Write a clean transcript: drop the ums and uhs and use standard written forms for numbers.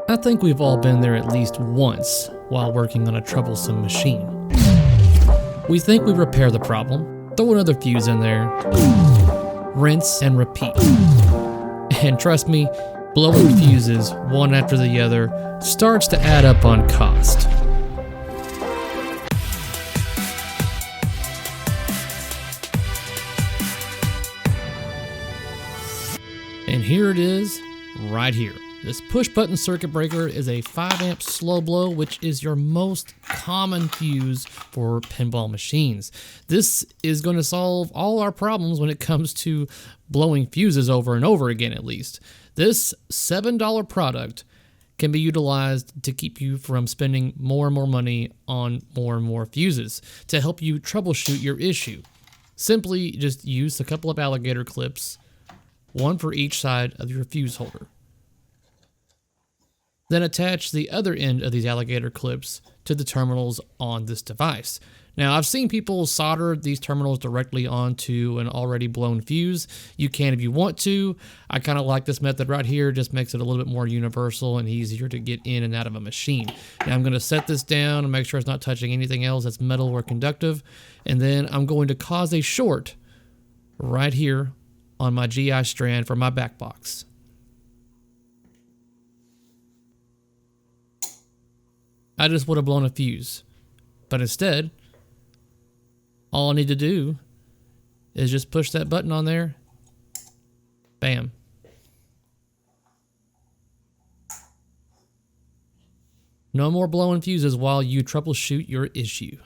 I think we've all been there at least once while working on a troublesome machine. We think we repair the problem, throw another fuse in there, rinse and repeat. And trust me, blowing fuses one after the other starts to add up on cost. And here it is, right here. This push-button circuit breaker is a 5-amp slow blow, which is your most common fuse for pinball machines. This is going to solve all our problems when it comes to blowing fuses over and over again, at least. This $7 product can be utilized to keep you from spending more and more money on more and more fuses to help you troubleshoot your issue. Simply just use a couple of alligator clips, one for each side of your fuse holder. Then attach the other end of these alligator clips to the terminals on this device. Now, I've seen people solder these terminals directly onto an already blown fuse. You can if you want to. I kind of like this method right here. Just makes it a little bit more universal and easier to get in and out of a machine. Now, I'm going to set this down and make sure it's not touching anything else that's metal or conductive. And then I'm going to cause a short right here on my GI strand for my back box. I just would have blown a fuse, but instead, all I need to do is just push that button on there. Bam. No more blowing fuses while you troubleshoot your issue.